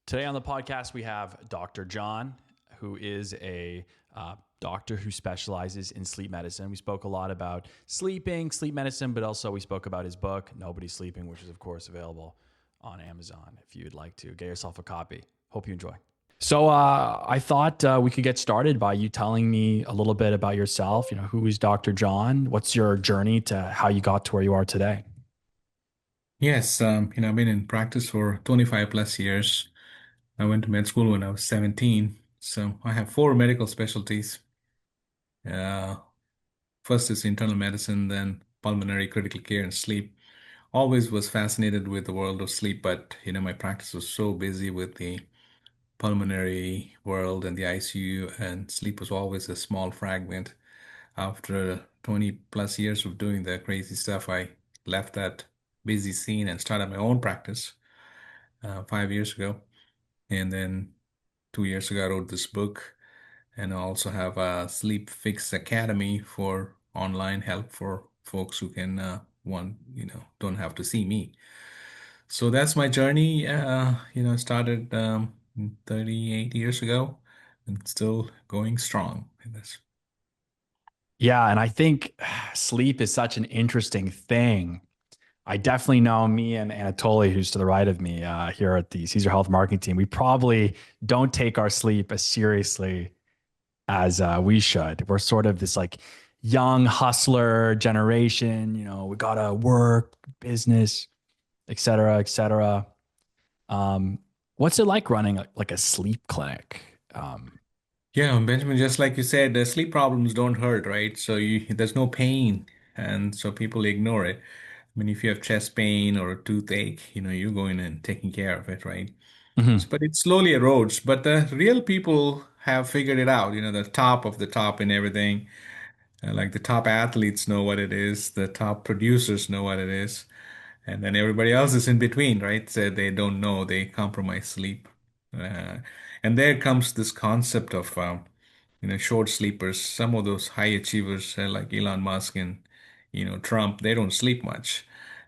Today on the podcast, we have Dr. John, who is a doctor who specializes in sleep medicine. We spoke a lot about sleeping, sleep medicine, but also we spoke about his book, Nobody's Sleeping, which is, of course, available on Amazon if you'd like to get yourself a copy. Hope you enjoy. So I thought we could get started by you telling me a little bit about yourself. You know, who is Dr. John? What's your journey to how you got to where you are today? Yes, I've been in practice for 25 plus years. I went to med school when I was 17. So I have four medical specialties. Uh, First is internal medicine, then pulmonary, critical care, and sleep. Always was fascinated with the world of sleep, but my practice was so busy with the pulmonary world and the ICU, and sleep was always a small fragment. After 20 plus years of doing the crazy stuff, I left that busy scene and started my own practice 5 years ago. And then 2 years ago, I wrote this book, and I also have a Sleep Fix Academy for online help for folks who can don't have to see me. So that's my journey. Started 38 years ago and still going strong in this. Yeah, and I think sleep is such an interesting thing. I definitely know me and Anatoly, who's to the right of me here at the Caesar Health marketing team. We probably don't take our sleep as seriously as we should. We're sort of this like young hustler generation. You know, we gotta work, business, et cetera, et cetera. Um, what's it like running like a sleep clinic? Yeah, Benjamin, just like you said, the sleep problems don't hurt, right? There's no pain, and so people ignore it. I mean, if you have chest pain or a toothache, you're going and taking care of it, right? Mhm. But it slowly erodes. But the real people have figured it out, the top of the top in everything. Like the top athletes know what it is, the top producers know what it is, and then everybody else is in between, right? So they don't know, they compromise sleep. Uh, and there comes this concept of short sleepers. Some of those high achievers like Elon Musk and Trump, they don't sleep much,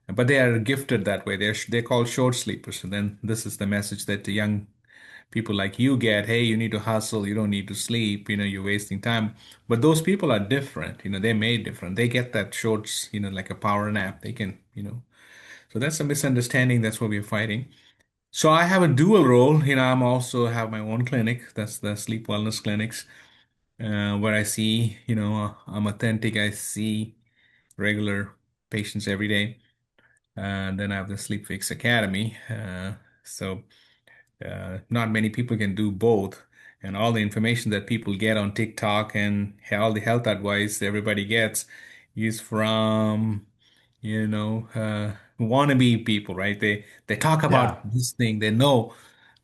but they are gifted that way. They're called short sleepers. And then this is the message that the young people like you get. Hey, you need to hustle. You don't need to sleep. You're wasting time. But those people are different. They're made different. They get that shorts. Like a power nap. They can. So that's a misunderstanding. That's what we're fighting. So I have a dual role. I'm also have my own clinic. That's the sleep wellness clinics where I see, I'm authentic. I see regular patients every day. And then I have the Sleep Fix Academy. So not many people can do both. And all the information that people get on TikTok and all the health advice everybody gets is from, wannabe people, right? They talk Yeah. about this thing, they know.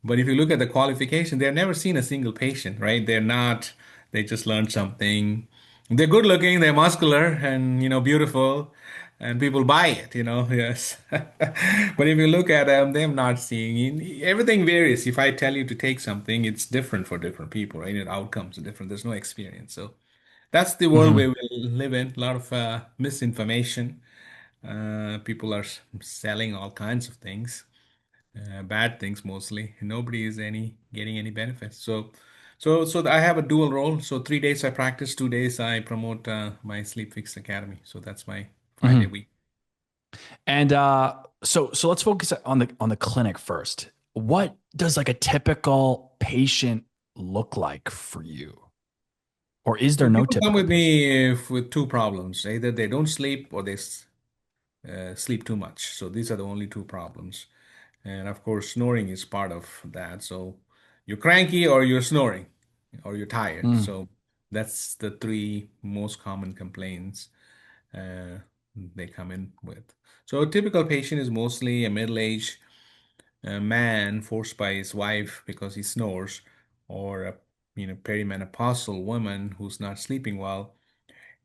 But if you look at the qualification, they've never seen a single patient, right? They just learned something. They're good looking, they're muscular and, beautiful, and people buy it, yes. But if you look at them, they're not seeing everything varies. If I tell you to take something, it's different for different people, right? And outcomes are different. There's no experience. So that's the world we Mhm. will live in. A lot of misinformation. People are selling all kinds of things, bad things mostly. Nobody is any getting any benefits. So I have a dual role. So 3 days I practice, 2 days I promote my Sleep Fix Academy. So that's my 5 day Mhm. week. And so let's focus on the clinic first. What does like a typical patient look like for you? Or is So there no people come typical with patient? me with two problems. Either they don't sleep or they sleep too much. So these are the only two problems. And of course, snoring is part of that. So you're cranky or you're snoring or you're tired. Mm. So that's the three most common complaints uh, they come in with. So a typical patient is mostly a middle-aged man forced by his wife because he snores, or a perimenopausal woman who's not sleeping well.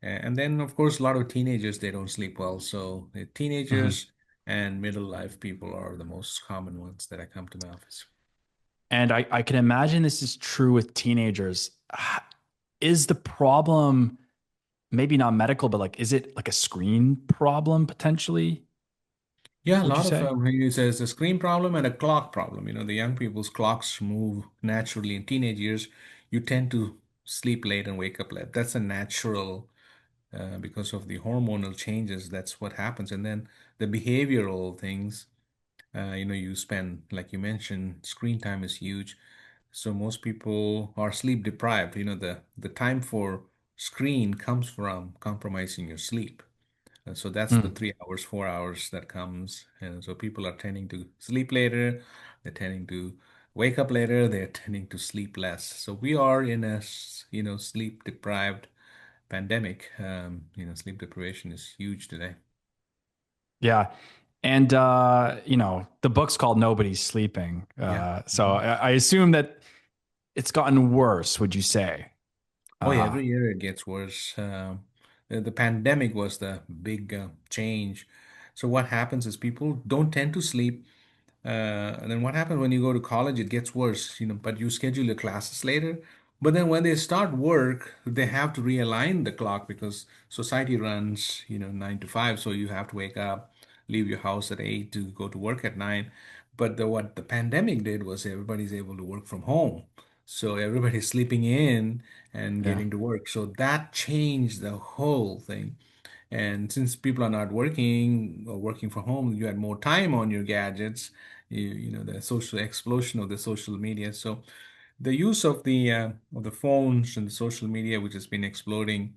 And then, of course, a lot of teenagers, they don't sleep well. So the Mhm. teenagers and middle life people are the most common ones that I come to my office. And I can imagine this is true with teenagers. Is the problem maybe not medical, but like, is it like a screen problem potentially? Yeah, a would you lot of say? he says a screen problem and a clock problem. The young people's clocks move naturally in teenage years. You tend to sleep late and wake up late. That's a natural because of the hormonal changes. That's what happens. And then the behavioral things, you spend, like you mentioned, screen time is huge. So most people are sleep deprived. The time for screen comes from compromising your sleep. And so that's the Mm. 3 hours, 4 hours that comes. And so people are tending to sleep later, they're tending to wake up later, they're tending to sleep less. So we are in a, sleep deprived pandemic. Sleep deprivation is huge today. Yeah. And the book's called Nobody's Sleeping. Yeah. So Mhm. I assume that it's gotten worse, would you say? Oh, yeah, Uh every year it gets worse. The pandemic was the big change. So what happens is people don't tend to sleep. And then what happens when you go to college, it gets worse, but you schedule your classes later. But then when they start work, they have to realign the clock because society runs, 9 to 5. So you have to wake up, leave your house at 8 to go to work at 9. But what the pandemic did was everybody's able to work from home. So everybody's sleeping in and yeah. getting to work. So that changed the whole thing. And since people are not working or working from home, you had more time on your gadgets, the social explosion of the social media. So the use of the phones and the social media, which has been exploding,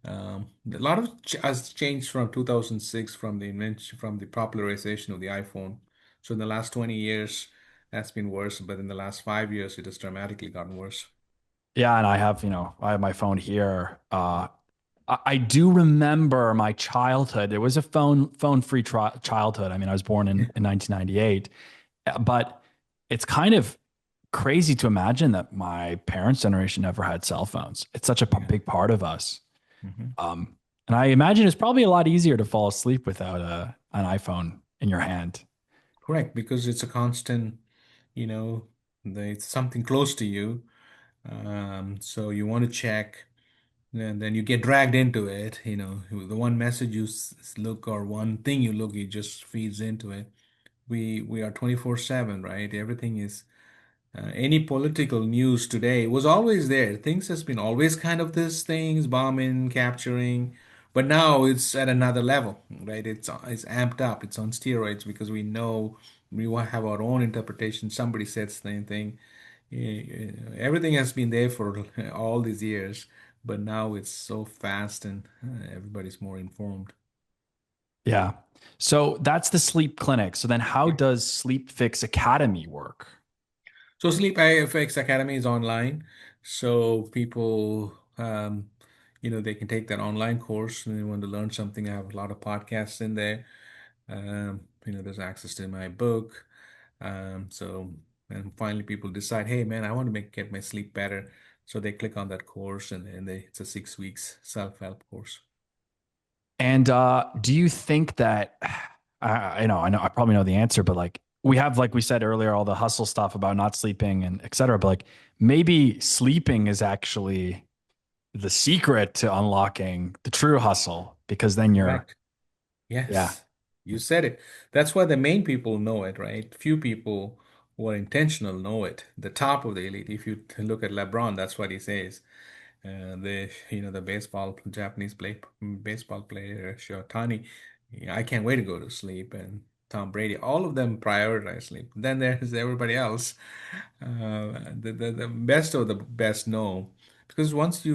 a lot of has changed from 2006 from the invention, from the popularization of the iPhone. So in the last 20 years, that's been worse, but in the last 5 years, it has dramatically gotten worse. Yeah, and I have my phone here. I do remember my childhood. There was a phone-free childhood. I mean, I was born in 1998, but it's kind of crazy to imagine that my parents' generation never had cell phones. It's such a Yeah. big part of us. Mhm. Um, and I imagine it's probably a lot easier to fall asleep without an iPhone in your hand. Correct, because it's a constant, you know, it's something close to you. So you want to check, and then you get dragged into it. The one message you look or one thing you look, it just feeds into it. We are 24/7, right? Everything is any political news today was always there. Things has been always kind of this things, bombing, capturing, but now it's at another level, right? It's amped up. It's on steroids because we know we want to have our own interpretation. Somebody said the same thing. Everything has been there for all these years, but now it's so fast and everybody's more informed. Yeah. So that's the sleep clinic. So then how does Sleep Fix Academy work? So Sleep IFX Academy is online, so people, they can take that online course and they want to learn something. I have a lot of podcasts in there. There's access to my book. So and finally people decide, hey man, I want to get my sleep better. So they click on that course and it's a 6 weeks self-help course. And do you think that I know I probably know the answer, but like we have, like we said earlier, all the hustle stuff about not sleeping and et cetera, but like maybe sleeping is actually the secret to unlocking the true hustle because then you're, Correct. yeah, Yes, you said it. That's why the main people know it, right? Few people who are intentional know it. The top of the elite. If you look at LeBron, that's what he says. The baseball player, Shotani. I can't wait to go to sleep. And Tom Brady, all of them prioritize sleep. Then there's everybody else. The best of the best know, because once I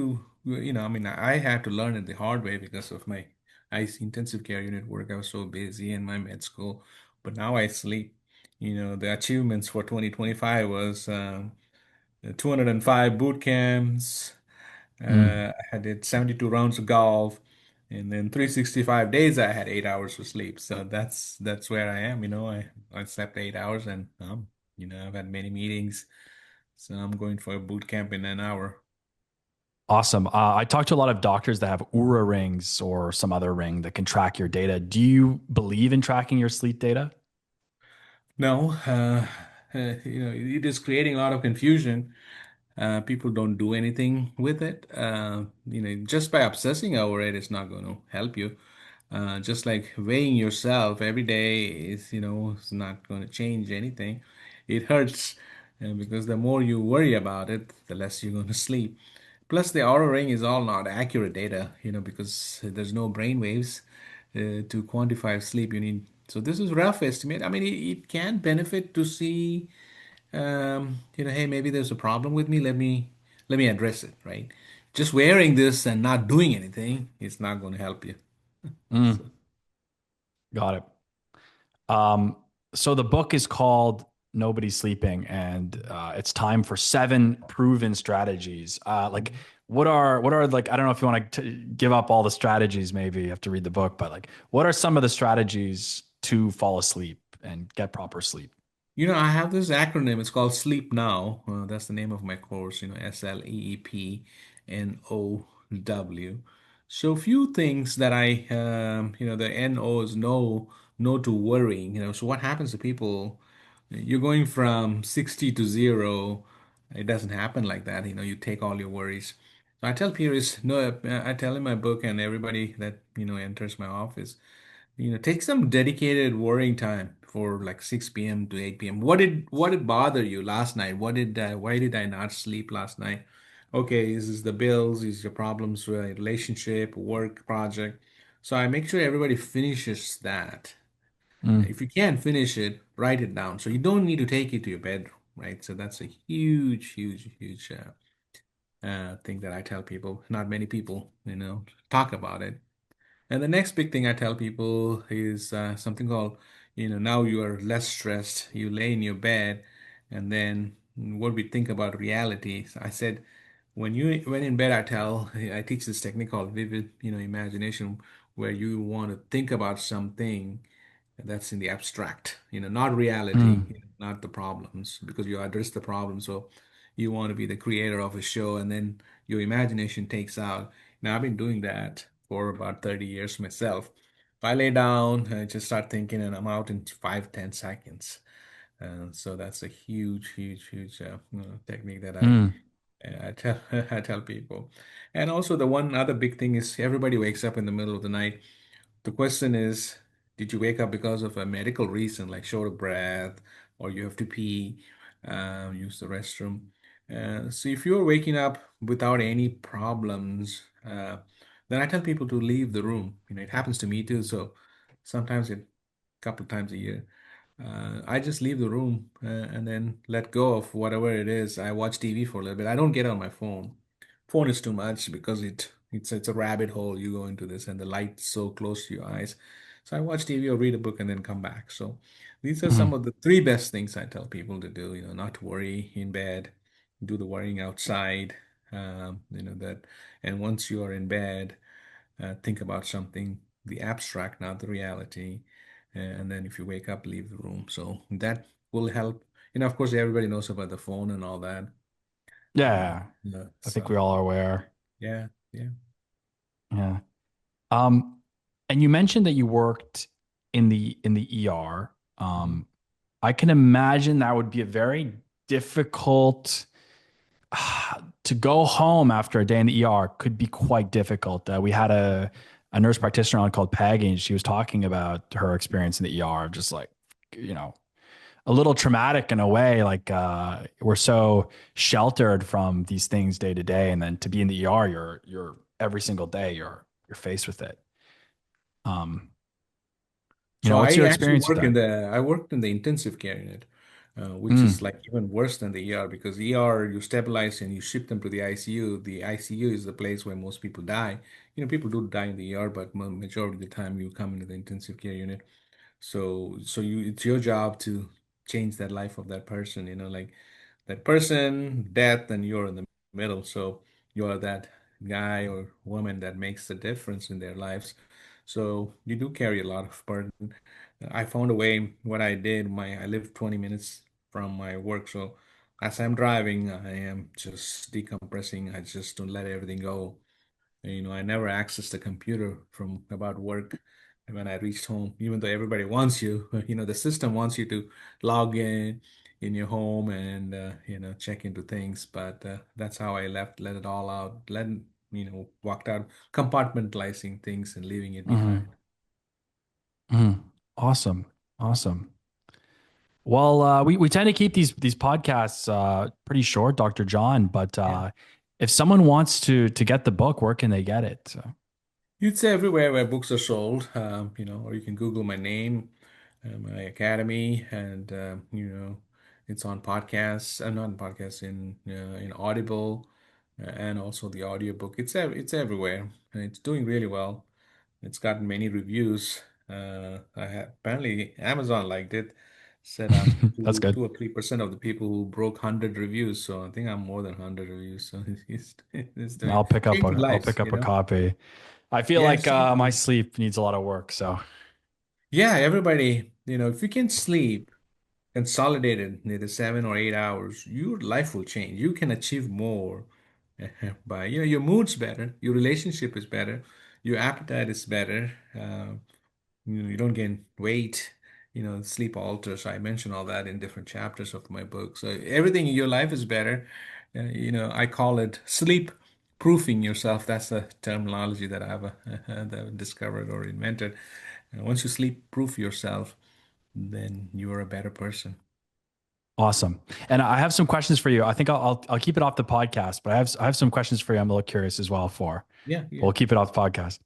mean, I had to learn it the hard way because of my intensive care unit work. I was so busy in my med school, but now I sleep. The achievements for 2025 was 205 boot camps. mm, I did 72 rounds of golf, and then 365 days I had 8 hours of sleep. So that's where I am. I slept 8 hours, and I've had many meetings. So I'm going for a boot camp in an hour. awesome. I talked to a lot of doctors that have Oura rings or some other ring that can track your data. Do you believe in tracking your sleep data? No, it is creating a lot of confusion. People don't do anything with it. Just by obsessing over it, it's not going to help you. Just like weighing yourself every day is, it's not going to change anything. It hurts because the more you worry about it, the less you're going to sleep. Plus, the Oura ring is all not accurate data, because there's no brain waves to quantify sleep. So this is rough estimate. I mean, it can benefit to see, hey, maybe there's a problem with me. Let me address it, right? Just wearing this and not doing anything is not going to help you. Mm, So. got it. Um, so the book is called Nobody's Sleeping, and it's time for 7 proven strategies. Like, what are like? I don't know if you want to give up all the strategies. Maybe you have to read the book, but like, what are some of the strategies to fall asleep and get proper sleep? I have this acronym. It's called Sleep Now. That's the name of my course, SLEEPNOW. So few things that the NO is no to worrying. So what happens to people? You're going from 60 to zero. It doesn't happen like that. You take all your worries. So I tell peers, no, I tell in my book and everybody that, enters my office, take some dedicated worrying time for like 6 p.m. to 8 p.m. What did bother you last night? Why did I not sleep last night? Okay, is this the bills? Is your problems with a relationship, work project? So I make sure everybody finishes that. Mm, If you can't finish it, write it down. So you don't need to take it to your bedroom, right? So that's a huge, huge, huge thing that I tell people. Not many people, talk about it. And the next big thing I tell people is something called, now you are less stressed. You lay in your bed, and then what we think about reality. So I said, when in bed, I teach this technique called vivid, imagination, where you want to think about something that's in the abstract, not reality, mm, not the problems, because you address the problem. So you want to be the creator of a show, and then your imagination takes out. Now, I've been doing that for about 30 years myself. If I lay down, I just start thinking, and I'm out in 5, 10 seconds. So that's a huge, huge, huge technique that mm, I tell I tell people. And also, the one other big thing is everybody wakes up in the middle of the night. The question is, did you wake up because of a medical reason, like short of breath, or you have to pee, use the restroom? So if you're waking up without any problems, then I tell people to leave the room. It happens to me too. So sometimes a couple of times a year. I just leave the room and then let go of whatever it is. I watch TV for a little bit. I don't get on my phone. Phone is too much because it's a rabbit hole. You go into this and the light's so close to your eyes. So I watch TV or read a book and then come back. So these are some mm. of the three best things I tell people to do. Not to worry in bed, do the worrying outside. That, and once you are in bed, think about something, the abstract, not the reality. And then if you wake up, leave the room. So that will help. Of course, everybody knows about the phone and all that. Uh, Yeah, I think we so all are aware. yeah, yeah. Yeah. Um, and you mentioned that you worked in the ER. Mhm. I can imagine that would be a very difficult to go home after a day in the ER could be quite difficult. We had a nurse practitioner on called Peggy, and she was talking about her experience in the ER, just like, you know, a little traumatic in a way. Like we're so sheltered from these things day to day, and then to be in the ER, you're every single day you're faced with it. Um, So what's I your actually experience with that? I worked in the intensive care unit, which is Mm, like even worse than the ER because ER you stabilize and you ship them to the ICU. The ICU is the place where most people die. People do die in the ER, but majority of the time you come into the intensive care unit. It's your job to change that life of that person, like that person, death, and you're in the middle. So you're that guy or woman that makes the difference in their lives. So you do carry a lot of burden. I found a way. What I did, I live 20 minutes from my work, so as I'm driving, I am just decompressing. I just don't let everything go. I never accessed the computer from about work when I reached home, even though everybody wants you, the system wants you to log in your home and, check into things. But that's how I let it all out, walked out, compartmentalizing things and leaving it hmm behind. Mhm. Awesome. Awesome. Well, we tend to keep these podcasts pretty short, Dr. John, but Yeah. if someone wants to get the book, where can they get it? So, You'd say everywhere where books are sold, or you can Google my name, my academy, and it's on podcasts. Not in podcasts, in Audible, and also the audiobook. It's everywhere, and it's doing really well. It's gotten many reviews. Apparently Amazon liked it. Said I'm that's two good. or 3% of the people who broke 100 reviews. So I think I'm more than 100 reviews. So it's doing changing I'll lives, pick up you a know. copy. I feel Yeah, like it's changing my lives. sleep needs a lot of work, so Yeah, everybody, if you can sleep consolidated near 7 or 8 hours, your life will change. You can achieve more by, your mood's better, your relationship is better, your appetite is better. You don't gain weight, sleep alters. I mention all that in different chapters of my book. So everything in your life is better. I call it sleep proofing yourself. That's a terminology that that I've discovered or invented. And once you sleep proof yourself, then you're a better person. awesome. And I have some questions for you. I think I'll keep it off the podcast, but I have some questions for you. I'm a little curious as well for. Yeah, But yeah. we'll keep it off the podcast.